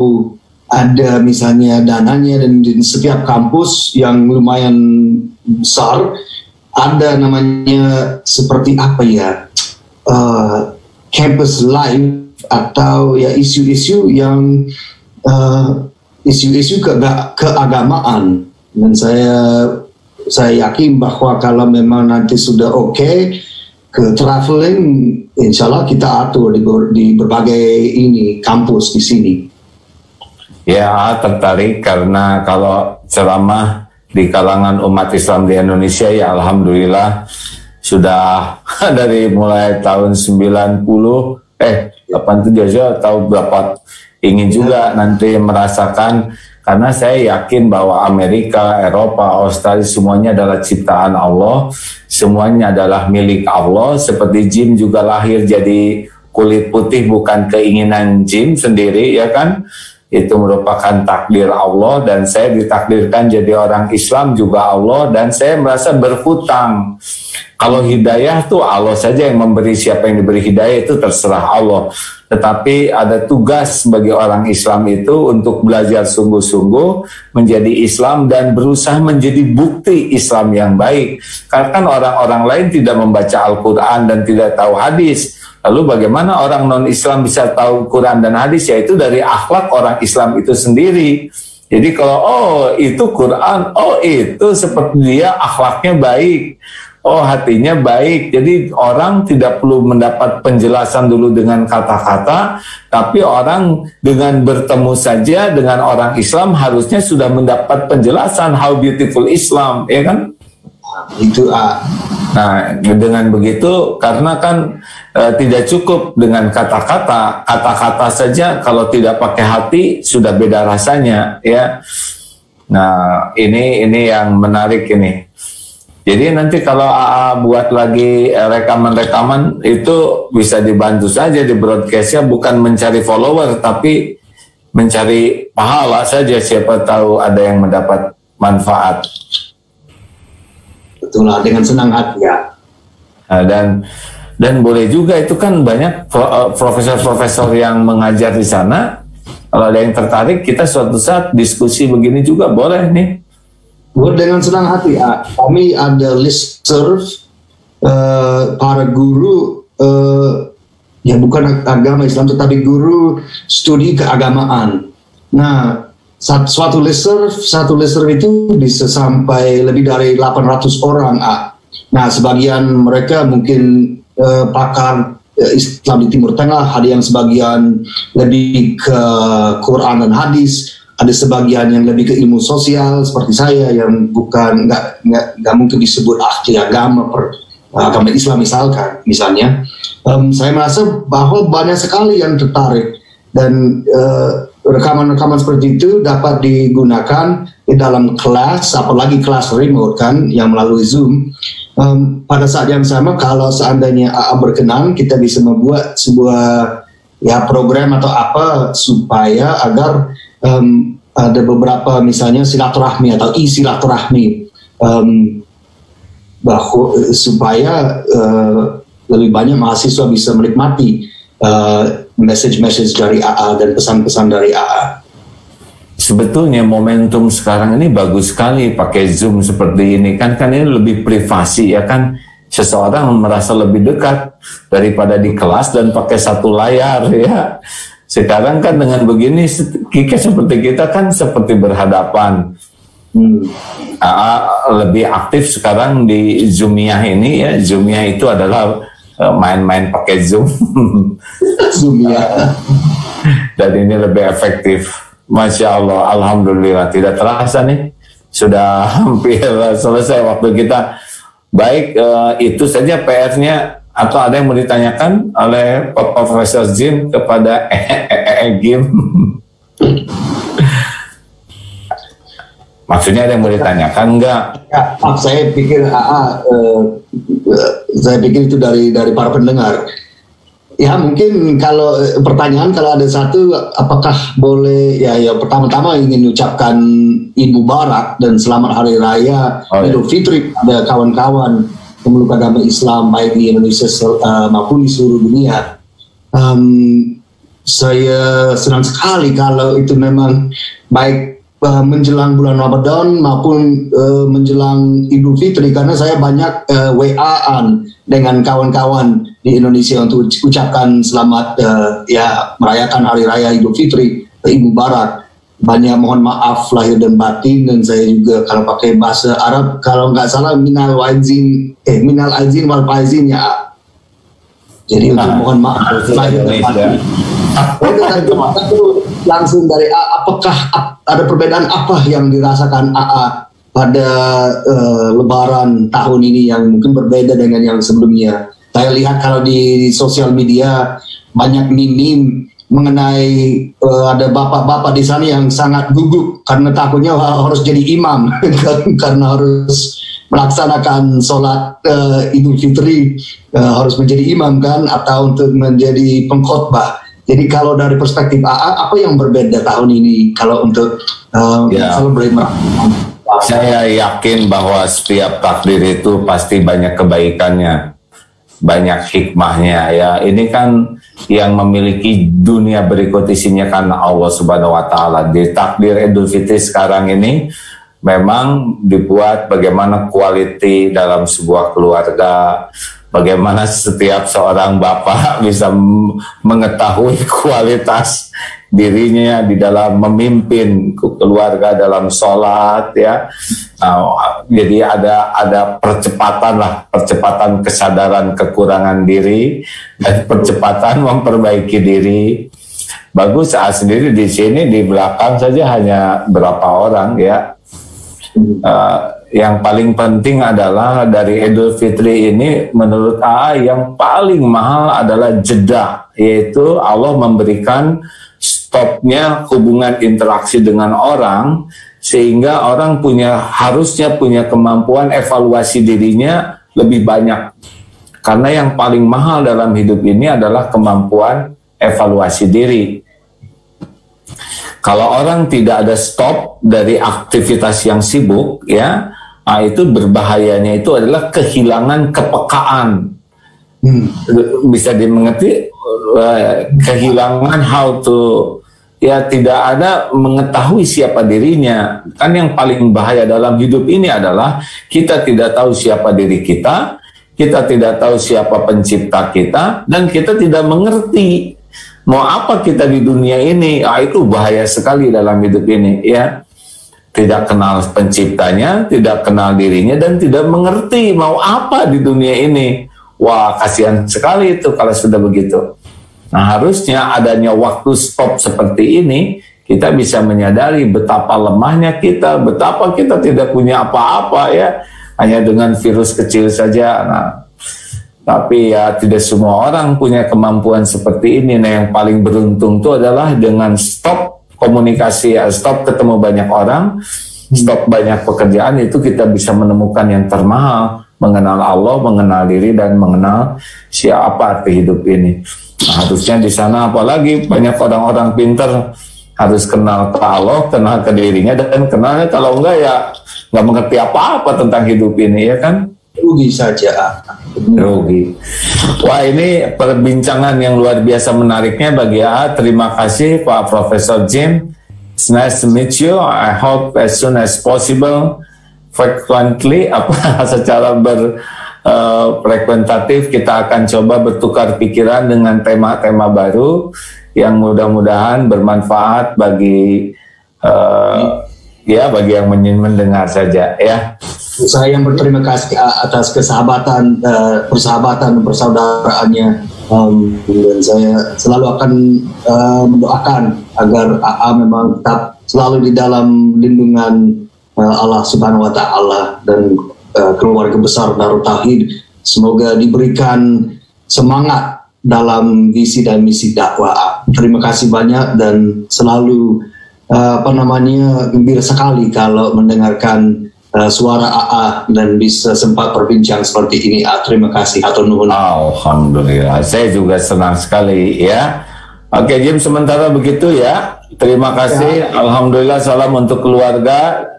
kalau ada misalnya dananya dan di setiap kampus yang lumayan besar ada namanya seperti apa ya, campus life atau ya isu-isu yang isu-isu keagamaan. Dan saya yakin bahwa kalau memang nanti sudah oke ke traveling, insya Allah kita atur di berbagai kampus di sini. Ya, tertarik karena kalau ceramah di kalangan umat Islam di Indonesia ya alhamdulillah sudah dari mulai tahun 87 aja tahu berapa, ingin juga nanti merasakan, karena saya yakin bahwa Amerika, Eropa, Australia semuanya adalah ciptaan Allah, semuanya adalah milik Allah. Seperti Jim juga lahir jadi kulit putih bukan keinginan Jim sendiri, ya kan? Itu merupakan takdir Allah, dan saya ditakdirkan jadi orang Islam juga Allah, dan saya merasa berhutang. Kalau hidayah tuh Allah saja yang memberi, siapa yang diberi hidayah itu terserah Allah. Tetapi ada tugas bagi orang Islam itu untuk belajar sungguh-sungguh menjadi Islam dan berusaha menjadi bukti Islam yang baik. Karena kan orang-orang lain tidak membaca Al-Quran dan tidak tahu hadis. Lalu bagaimana orang non-Islam bisa tahu Quran dan hadis? Yaitu dari akhlak orang Islam itu sendiri. Jadi kalau itu Quran, itu seperti dia akhlaknya baik, hatinya baik. Jadi orang tidak perlu mendapat penjelasan dulu dengan kata-kata, tapi orang dengan bertemu saja dengan orang Islam harusnya sudah mendapat penjelasan how beautiful Islam, ya kan? Itu Nah, dengan begitu, karena kan tidak cukup dengan kata-kata saja, kalau tidak pakai hati sudah beda rasanya, ya. Nah, ini yang menarik ini. Jadi nanti kalau AA buat lagi rekaman-rekaman itu bisa dibantu saja di broadcastnya, bukan mencari follower tapi mencari pahala saja, siapa tahu ada yang mendapat manfaat. Itulah dengan senang hati ya. Nah, dan boleh juga, itu kan banyak profesor-profesor yang mengajar di sana. Kalau ada yang tertarik, kita suatu saat diskusi begini juga boleh nih. Dengan senang hati. Kami ada listserv para guru ya bukan agama Islam tetapi guru studi keagamaan. Nah, satu listserv itu bisa sampai lebih dari 800 orang. Nah, sebagian mereka mungkin pakar Islam di Timur Tengah, ada yang sebagian lebih ke Quran dan hadis, ada sebagian yang lebih ke ilmu sosial seperti saya yang bukan nggak mungkin disebut ahli agama agama Islam misalnya. Saya merasa bahwa banyak sekali yang tertarik, dan rekaman-rekaman seperti itu dapat digunakan di dalam kelas, apalagi kelas remote kan, yang melalui Zoom. Pada saat yang sama, kalau seandainya AA berkenan, kita bisa membuat sebuah program atau apa supaya agar ada beberapa misalnya silaturahmi atau silaturahmi, supaya lebih banyak mahasiswa bisa menikmati message dari AA dan pesan-pesan dari AA. Sebetulnya momentum sekarang ini bagus sekali pakai Zoom seperti ini kan ini lebih privasi, ya kan, seseorang merasa lebih dekat daripada di kelas dan pakai satu layar, ya. Sekarang kan dengan begini seperti kita kan seperti berhadapan. AA lebih aktif sekarang di Zoomia ini, ya. Zoomia itu adalah main-main pakai Zoom. Zoomia. Dan ini lebih efektif. Masya Allah, alhamdulillah, tidak terasa nih sudah hampir selesai waktu kita. Baik, itu saja PR-nya. Atau ada yang mau ditanyakan oleh Profesor Jim kepada Jim? Maksudnya ada yang mau ditanyakan enggak? Ya, saya pikir itu dari para pendengar. Ya mungkin kalau pertanyaan, kalau ada satu, apakah boleh ya pertama-tama ingin ucapkan Idul Mubarak dan selamat Hari Raya Idul Fitri pada kawan-kawan pemeluk agama Islam baik di Indonesia maupun di seluruh dunia. saya senang sekali kalau itu memang baik menjelang bulan Ramadan maupun menjelang Idul Fitri, karena saya banyak WA-an dengan kawan-kawan di Indonesia untuk ucapkan selamat ya merayakan Hari Raya Idul Fitri, Eid Mubarak. Banyak mohon maaf lahir dan batin, dan saya juga kalau pakai bahasa Arab kalau nggak salah minal aizin wal faizin ya. Jadi untuk mohon maaf lahir dan batin. Itu langsung dari apakah ada perbedaan apa yang dirasakan AA pada Lebaran tahun ini yang mungkin berbeda dengan yang sebelumnya? Saya lihat kalau di sosial media banyak meme mengenai ada bapak-bapak di sana yang sangat gugup karena takutnya harus jadi imam karena harus melaksanakan sholat Idul Fitri, harus menjadi imam kan, atau untuk menjadi pengkhotbah. Jadi kalau dari perspektif AA, apa yang berbeda tahun ini kalau untuk celebrate Ramadan? Saya yakin bahwa setiap takdir itu pasti banyak kebaikannya, banyak hikmahnya ya. Ini kan yang memiliki dunia berikut isinya kan Allah Subhanahu wa taala. Di takdir Idul Fitri sekarang ini memang dibuat bagaimana quality dalam sebuah keluarga, bagaimana setiap seorang bapak bisa mengetahui kualitas dirinya di dalam memimpin keluarga dalam sholat ya. Jadi ada percepatan kesadaran kekurangan diri dan percepatan memperbaiki diri. Bagus, saya sendiri di sini di belakang saja hanya berapa orang ya. Yang paling penting adalah dari Idul Fitri ini menurut AA yang paling mahal adalah jeda, yaitu Allah memberikan stopnya hubungan interaksi dengan orang sehingga orang harusnya punya kemampuan evaluasi dirinya lebih banyak, karena yang paling mahal dalam hidup ini adalah kemampuan evaluasi diri. Kalau orang tidak ada stop dari aktivitas yang sibuk ya, itu berbahayanya itu adalah kehilangan kepekaan. Bisa dimengerti, kehilangan how to ya, tidak ada mengetahui siapa dirinya. Kan yang paling bahaya dalam hidup ini adalah kita tidak tahu siapa diri kita tidak tahu siapa pencipta kita, dan kita tidak mengerti mau apa kita di dunia ini. Itu bahaya sekali dalam hidup ini ya. Tidak kenal penciptanya, tidak kenal dirinya, dan tidak mengerti mau apa di dunia ini. Wah, kasihan sekali itu kalau sudah begitu. Nah, harusnya adanya waktu stop seperti ini, kita bisa menyadari betapa lemahnya kita, betapa kita tidak punya apa-apa ya, hanya dengan virus kecil saja. Nah, tapi ya tidak semua orang punya kemampuan seperti ini. Nah, yang paling beruntung itu adalah dengan stop komunikasi, stop ketemu banyak orang, stop banyak pekerjaan, itu kita bisa menemukan yang termahal, mengenal Allah, mengenal diri, dan mengenal siapa arti hidup ini. Nah, harusnya di sana apalagi banyak orang-orang pintar harus kenal ke Allah, kenal ke dirinya, dan kenalnya kalau enggak ya nggak mengerti apa-apa tentang hidup ini ya kan. Rugi saja. Rugi. Wah, ini perbincangan yang luar biasa menariknya bagi AA. Terima kasih Pak Profesor Jim. It's nice to meet you. I hope as soon as possible, frequently, secara frekuentatif kita akan coba bertukar pikiran dengan tema-tema baru yang mudah-mudahan bermanfaat bagi bagi yang mendengar saja ya. Saya yang berterima kasih atas persahabatan dan persaudaraannya, dan saya selalu akan mendoakan agar AA memang tetap selalu di dalam lindungan Allah Subhanahu wa taala dan keluarga besar Darut Tauhid. Semoga diberikan semangat dalam visi dan misi dakwah. Terima kasih banyak, dan selalu gembira sekali kalau mendengarkan suara AA dan bisa sempat berbincang seperti ini. Terima kasih, hatur nuhun. Alhamdulillah, saya juga senang sekali ya. Oke Jim, sementara begitu ya. Terima kasih. Ya. Alhamdulillah, salam untuk keluarga.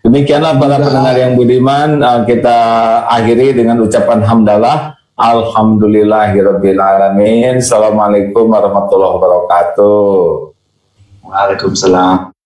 Demikianlah para pendengar yang budiman, kita akhiri dengan ucapan hamdalah. Alhamdulillahirabbil alamin. Assalamualaikum warahmatullahi wabarakatuh. Waalaikumsalam.